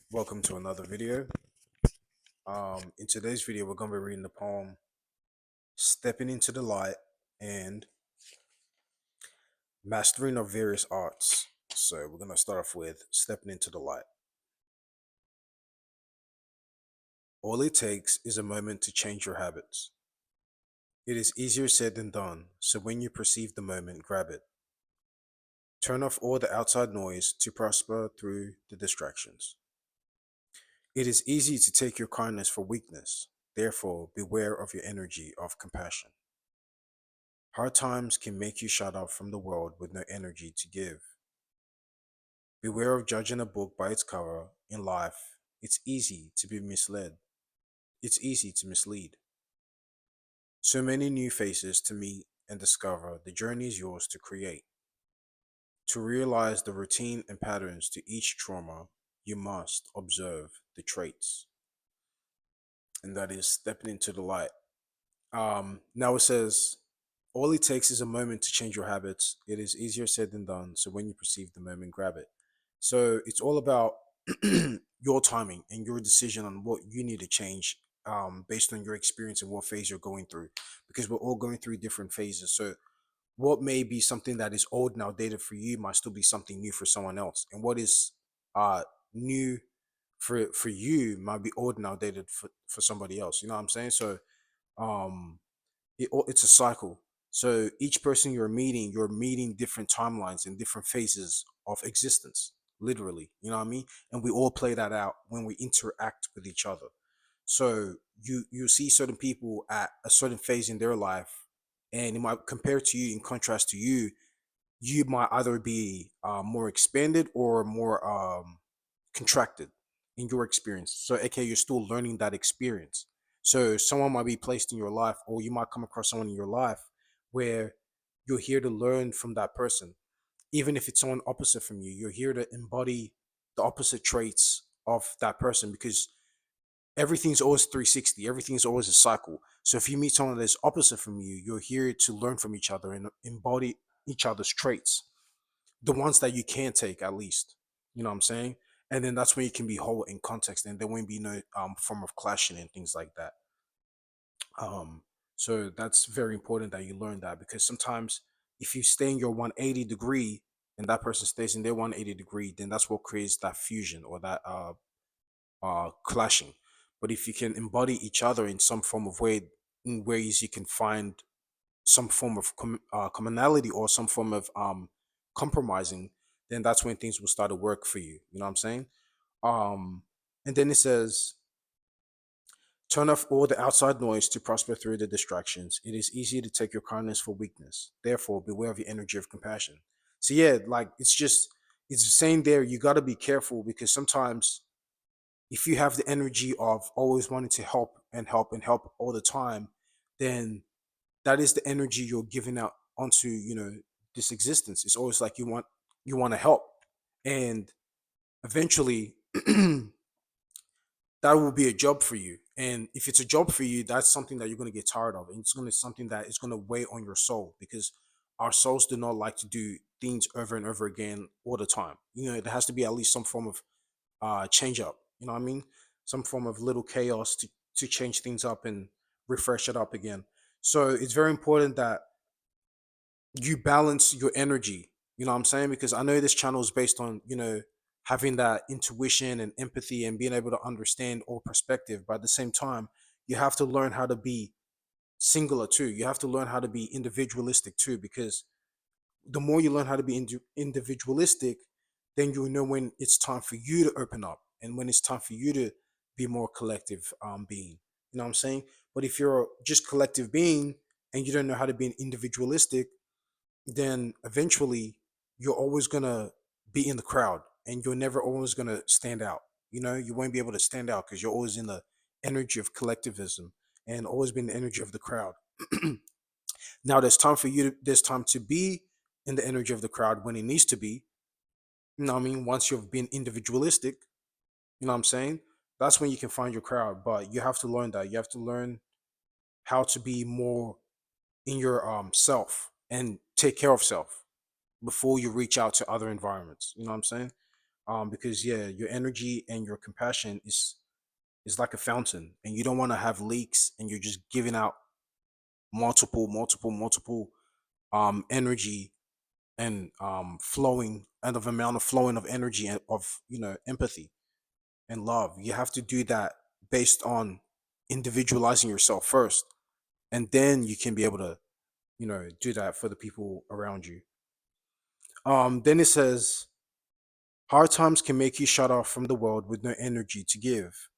Welcome to another video. In today's video, we're going to be reading the poem Stepping into the Light and Mastering of Various Arts. So, we're going to start off with Stepping into the Light. All it takes is a moment to change your habits. It is easier said than done, so when you perceive the moment, grab it. Turn off all the outside noise to prosper through the distractions. It is easy to take your kindness for weakness, therefore, beware of your energy of compassion. Hard times can make you shut off from the world with no energy to give. Beware of judging a book by its cover. In life, it's easy to be misled. It's easy to mislead. So many new faces to meet and discover. The journey is yours to create. To realize the routine and patterns to each trauma, you must observe the traits. And that is stepping into the light. Now it says, all it takes is a moment to change your habits. It is easier said than done. So when you perceive the moment, grab it. So it's all about your timing and your decision on what you need to change based on your experience and what phase you're going through, because we're all going through different phases. So what may be something that is old and outdated for you might still be something new for someone else, and what is new for you might be old and outdated for somebody else. You know what I'm saying? So um it's a cycle. So each person you're meeting different timelines and different phases of existence, literally. You know what I mean? And we all play that out when we interact with each other. So you see certain people at a certain phase in their life, and it might compare to you in contrast to you. You might either be more expanded or more contracted in your experience. So, aka, you're still learning that experience. So, someone might be placed in your life, or you might come across someone in your life where you're here to learn from that person. Even if it's someone opposite from you, you're here to embody the opposite traits of that person, because everything's always 360, everything's always a cycle. So, if you meet someone that's opposite from you, you're here to learn from each other and embody each other's traits, the ones that you can take at least. You know what I'm saying? And then that's when you can be whole in context, and there won't be no form of clashing and things like that. Um, so that's very important that you learn that, because sometimes if you stay in your 180 degree and that person stays in their 180 degree, then that's what creates that fusion or that clashing. But if you can embody each other in some form of way, in ways you can find some form of commonality or some form of compromising, then that's when things will start to work for you. You know what I'm saying? Um, and then it says, turn off all the outside noise to prosper through the distractions. It is easy to take your kindness for weakness. Therefore, beware of your energy of compassion. So yeah, like it's the same there. You got to be careful, because sometimes if you have the energy of always wanting to help and help and help all the time, then that is the energy you're giving out onto this existence. It's always like you want to help, and eventually that will be a job for you. And if it's a job for you, that's something that you're going to get tired of, and it's going to something that is going to weigh on your soul, because our souls do not like to do things over and over again all the time. There has to be at least some form of change up. You know what I mean? Some form of little chaos to change things up and refresh it up again. So it's very important that you balance your energy. You know what I'm saying? Because I know this channel is based on, having that intuition and empathy and being able to understand all perspective. But at the same time, you have to learn how to be singular too. You have to learn how to be individualistic too, because the more you learn how to be individualistic, then you know when it's time for you to open up and when it's time for you to be more collective being. You know what I'm saying? But if you're just collective being and you don't know how to be an individualistic, then eventually you're always gonna be in the crowd and you're never always gonna stand out. You won't be able to stand out because you're always in the energy of collectivism and always been the energy of the crowd. Now there's time to be in the energy of the crowd when it needs to be. You know what I mean? Once you've been individualistic, you know what I'm saying? That's when you can find your crowd. But you have to learn that. You have to learn how to be more in your self and take care of self before you reach out to other environments. You know what I'm saying? because yeah, your energy and your compassion is like a fountain, and you don't want to have leaks, and you're just giving out multiple energy and flowing and of amount of flowing of energy and of empathy and love. You have to do that based on individualizing yourself first, and then you can be able to do that for the people around you. Then it says hard times can make you shut off from the world with no energy to give.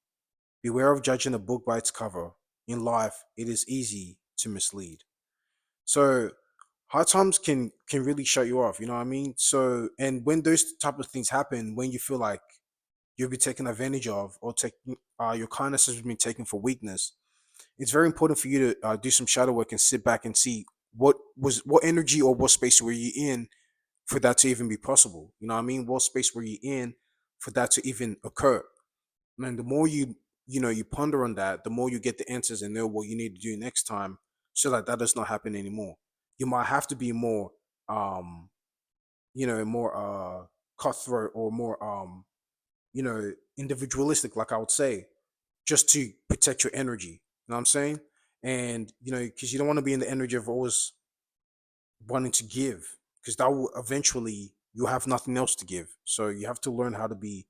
Beware of judging a book by its cover. In life it is easy to mislead. So hard times can really shut you off, you know what I mean? So and when those type of things happen, when you feel like you'll be taken advantage of, or taking your kindness has been taken for weakness, it's very important for you to do some shadow work and sit back and see what energy or what space were you in for that to even be possible. You know what I mean? What space were you in for that to even occur? Man, the more you ponder on that, the more you get the answers and know what you need to do next time, so that that does not happen anymore. You might have to be more um more cutthroat, or more individualistic, like I would say, just to protect your energy. You know what I'm saying? And because you don't want to be in the energy of always wanting to give, because that will eventually you'll have nothing else to give. So you have to learn how to be,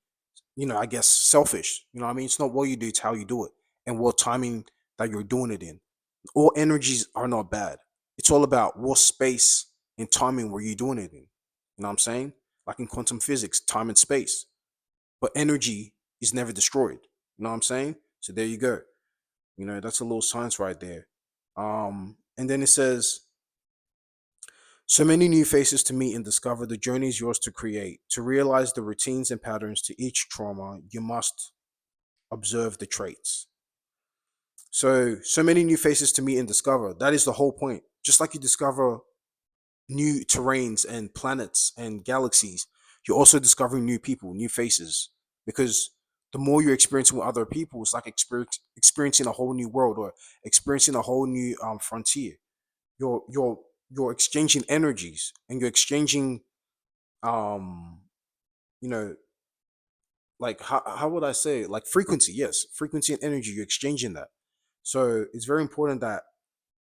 I guess, selfish. You know what I mean? It's not what you do, it's how you do it and what timing that you're doing it in. All energies are not bad. It's all about what space and timing were you doing it in. You know what I'm saying? Like in quantum physics, time and space. But energy is never destroyed. You know what I'm saying? So there you go. That's a little science right there. And then it says, so many new faces to meet and discover. The journey is yours to create. To realize the routines and patterns to each trauma, you must observe the traits. So many new faces to meet and discover. That is the whole point. Just like you discover new terrains and planets and galaxies, you're also discovering new people, new faces. Because the more you're experiencing with other people, it's like experiencing a whole new world, or experiencing a whole new frontier. You're exchanging energies, and you're exchanging um you know like how would I say it? Like frequency, yes, frequency and energy. You're exchanging that. So it's very important that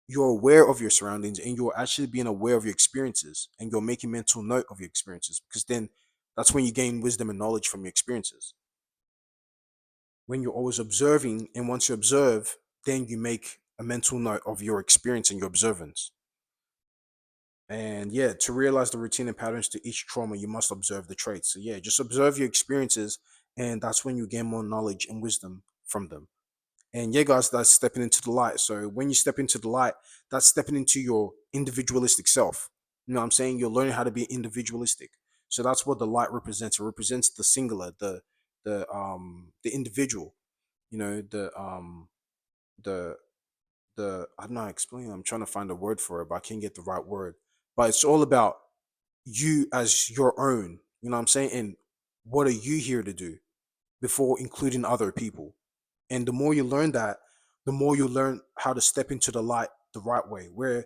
you're aware of your surroundings, and you're actually being aware of your experiences, and you're making mental note of your experiences, because then that's when you gain wisdom and knowledge from your experiences. When you're always observing, and once you observe, then you make a mental note of your experience and your observance. And yeah, to realize the routine and patterns to each trauma, you must observe the traits. So yeah, just observe your experiences, and that's when you gain more knowledge and wisdom from them. And yeah, guys, that's stepping into the light. So when you step into the light, that's stepping into your individualistic self. You know what I'm saying? You're learning how to be individualistic. So that's what the light represents. It represents the singular, the individual. You know, the I don't know how to explain it. I'm trying to find a word for it, but I can't get the right word. But it's all about you as your own. You know what I'm saying? And what are you here to do before including other people? And the more you learn that, the more you learn how to step into the light the right way, where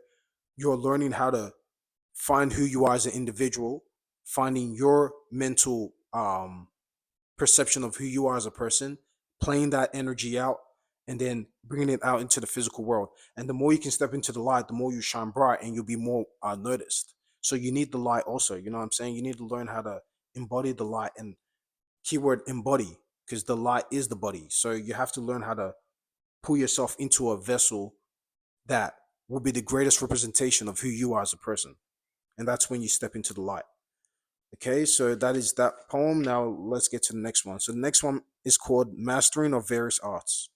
you're learning how to find who you are as an individual, finding your mental perception of who you are as a person, playing that energy out, and then bringing it out into the physical world. And the more you can step into the light, the more you shine bright, and you'll be more noticed. So you need the light also. You know what I'm saying? You need to learn how to embody the light, and keyword embody, because the light is the body. So you have to learn how to pull yourself into a vessel that will be the greatest representation of who you are as a person. And that's when you step into the light. Okay, so that is that poem. Now let's get to the next one. So the next one is called Mastering of Various Arts.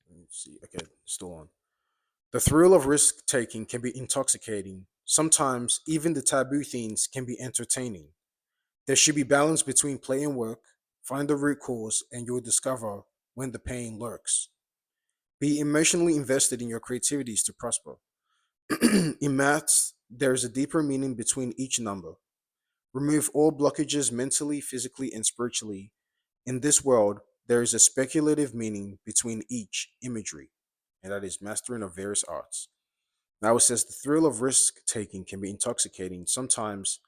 Let's see. Okay, still on. The thrill of risk taking can be intoxicating. Sometimes even the taboo themes can be entertaining. There should be balance between play and work. Find the root cause, and you'll discover when the pain lurks. Be emotionally invested in your creativities to prosper. In maths, there is a deeper meaning between each number. Remove all blockages mentally, physically, and spiritually. In this world, there is a speculative meaning between each imagery, and that is mastering of various arts. Now it says the thrill of risk taking can be intoxicating. Sometimes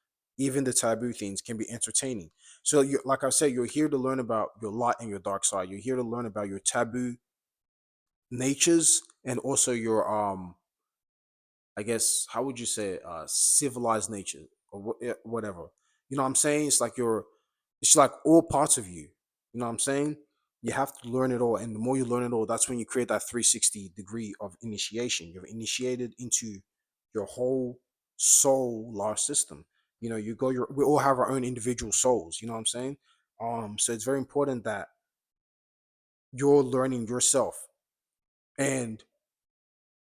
even the taboo things can be entertaining. So, like I said, you're here to learn about your light and your dark side. You're here to learn about your taboo natures and also your I guess how would you say civilized nature or whatever. You know what I'm saying? It's like all parts of you. You know what I'm saying? You have to learn it all, and the more you learn it all, that's when you create that 360 degree of initiation. You're initiated into your whole soul life system. You know, we all have our own individual souls. You know what I'm saying? So it's very important that you're learning yourself, and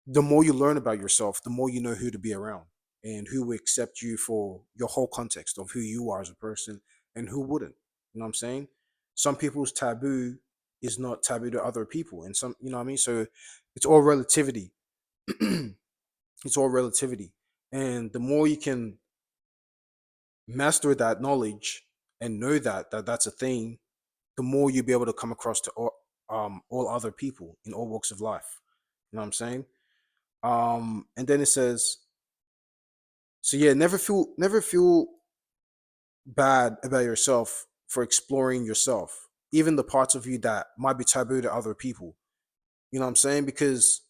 the more you learn about yourself, the more you know who to be around and who will accept you for your whole context of who you are as a person and who wouldn't. You know what I'm saying? Some people's taboo is not taboo to other people. And some, you know what I mean? So it's all relativity. It's all relativity. And the more you can master that knowledge and know that that's a thing, the more you'll be able to come across to all other people in all walks of life. You know what I'm saying? And then it says, so yeah, never feel bad about yourself for exploring yourself, even the parts of you that might be taboo to other people. You know what I'm saying? Because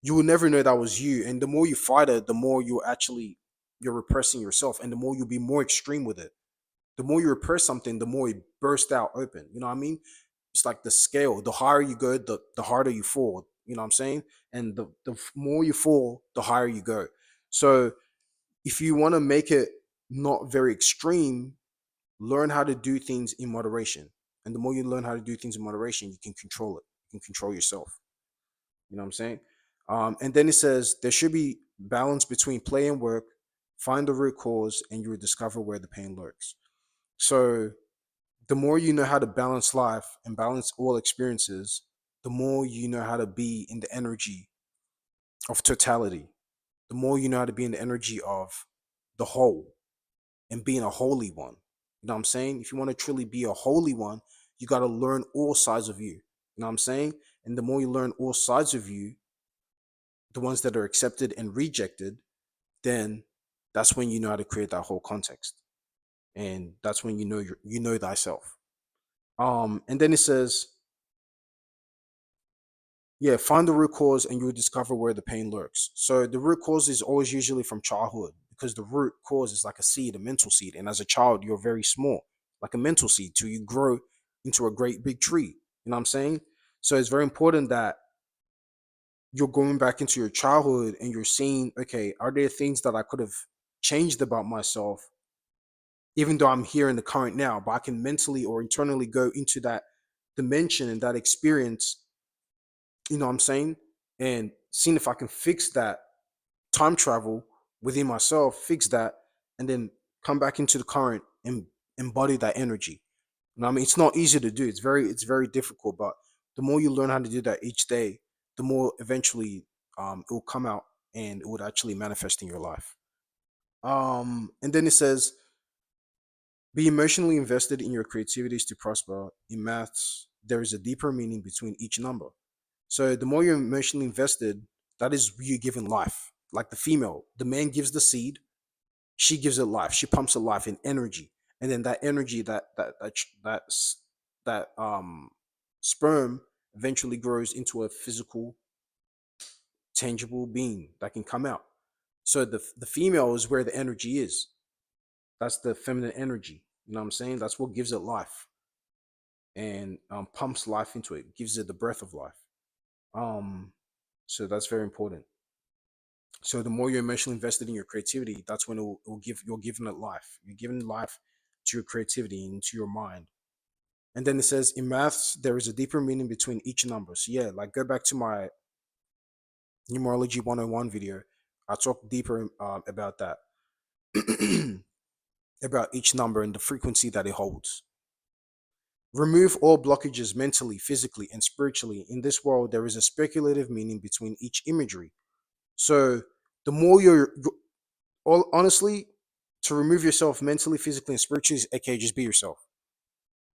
you will never know that was you, and the more you fight it, the more you're repressing yourself, and the more you'll be more extreme with it. The more you repress something, the more it bursts out open. You know what I mean? It's like the scale. The higher you go, the harder you fall. You know what I'm saying? And the more you fall, the higher you go. So if you want to make it not very extreme, learn how to do things in moderation. And the more you learn how to do things in moderation, you can control it. You can control yourself. You know what I'm saying? And then it says there should be balance between play and work. Find the root cause, and you will discover where the pain lurks. So the more you know how to balance life and balance all experiences, the more you know how to be in the energy of totality. The more you know how to be in the energy of the whole and being a holy one. You know what I'm saying? If you want to truly be a holy one, you got to learn all sides of you. You know what I'm saying? And the more you learn all sides of you, the ones that are accepted and rejected, then that's when you know how to create that whole context. And that's when you know thyself. And then it says, yeah, find the root cause and you'll discover where the pain lurks. So the root cause is always usually from childhood because the root cause is like a seed, a mental seed. And as a child, you're very small, like a mental seed, till you grow into a great big tree. You know what I'm saying? So it's very important that you're going back into your childhood and you're seeing, okay, are there things that I could have changed about myself, even though I'm here in the current now, but I can mentally or internally go into that dimension and that experience, you know what I'm saying? And seeing if I can fix that, time travel within myself, fix that, and then come back into the current and embody that energy. You know what I mean? It's not easy to do. It's very difficult, but the more you learn how to do that each day, the more eventually it will come out and it would actually manifest in your life. And then it says, be emotionally invested in your creativities to prosper. In maths, there is a deeper meaning between each number. So the more you're emotionally invested, that is you giving life. Like the female, the man gives the seed, she gives it life. She pumps it life and energy, and then that energy, that sperm eventually grows into a physical, tangible being that can come out. So the female is where the energy is. That's the feminine energy. You know what I'm saying? That's what gives it life and pumps life into it, gives it the breath of life. Um, so that's very important. So the more you're emotionally invested in your creativity, that's when it will give you're giving it life. You're giving life to your creativity and to your mind. And then it says in maths there is a deeper meaning between each number. So yeah, like go back to my numerology 101 video. I talk deeper about that, about each number and the frequency that it holds. Remove all blockages mentally, physically, and spiritually. In this world, there is a speculative meaning between each imagery. So the more all honestly, to remove yourself mentally, physically, and spiritually, is okay, just be yourself.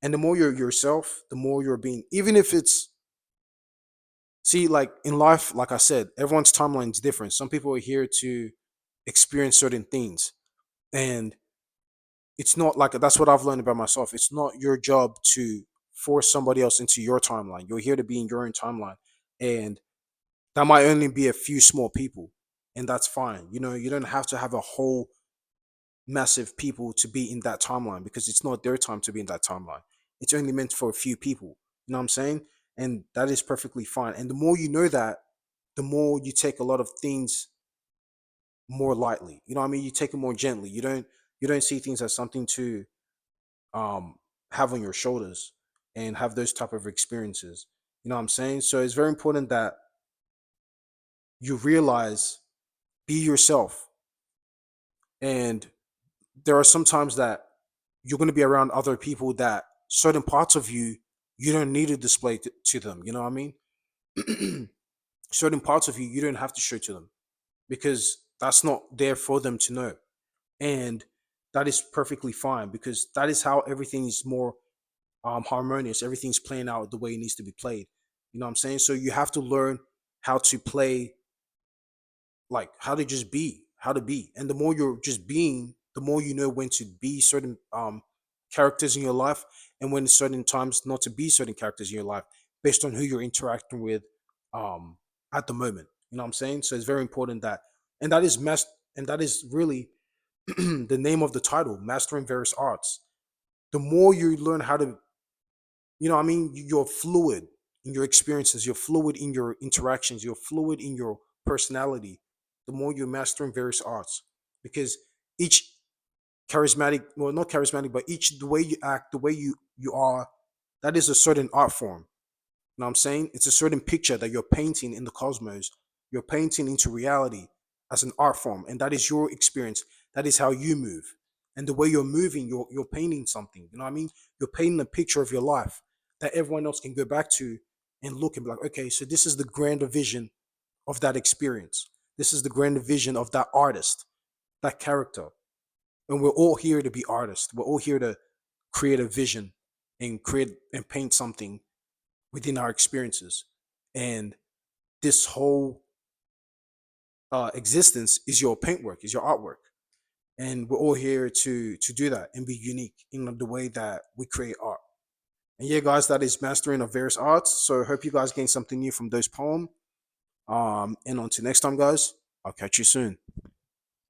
And the more you're yourself, the more you're being, even if it's, see, like in life, like I said, everyone's timeline is different. Some people are here to experience certain things. And it's not like, that's what I've learned about myself. It's not your job to force somebody else into your timeline. You're here to be in your own timeline. And that might only be a few small people. And that's fine. You don't have to have a whole massive people to be in that timeline, because it's not their time to be in that timeline. It's only meant for a few people. You know what I'm saying? And that is perfectly fine. And the more you know that, the more you take a lot of things more lightly. You know what I mean? You take it more gently. You don't see things as something to um have on your shoulders and have those type of experiences. You know what I'm saying? So it's very important that you realize, be yourself. And there are some times that you're going to be around other people that certain parts of you don't need to display to them. You know what I mean? Certain parts of you don't have to show to them, because that's not there for them to know. And that is perfectly fine, because that is how everything is more harmonious. Everything's playing out the way it needs to be played. You know what I'm saying? So you have to learn how to play, like how to just be, how to be. And the more you're just being, the more you know when to be certain characters in your life, and when certain times not to be certain characters in your life, based on who you're interacting with um at the moment. You know what I'm saying? So it's very important that, and that is and that is really the name of the title, Mastering Various Arts. The more you learn how to, I mean, you're fluid in your experiences, you're fluid in your interactions, you're fluid in your personality, the more you're mastering various arts. Because each charismatic, well, not charismatic, but each, the way you act, the way you are, that is a certain art form. You know what I'm saying? It's a certain picture that you're painting in the cosmos. You're painting into reality as an art form. And that is your experience. That is how you move. And the way you're moving, you're painting something. You know what I mean? You're painting a picture of your life that everyone else can go back to and look and be like, okay, so this is the grander vision of that experience. This is the grander vision of that artist, that character. And we're all here to be artists. We're all here to create a vision and create and paint something within our experiences. And this whole existence is your paintwork, is your artwork. And we're all here to do that and be unique in the way that we create art. And yeah, guys, that is Mastering of Various Arts. So I hope you guys gain something new from those poems. And until next time, guys, I'll catch you soon.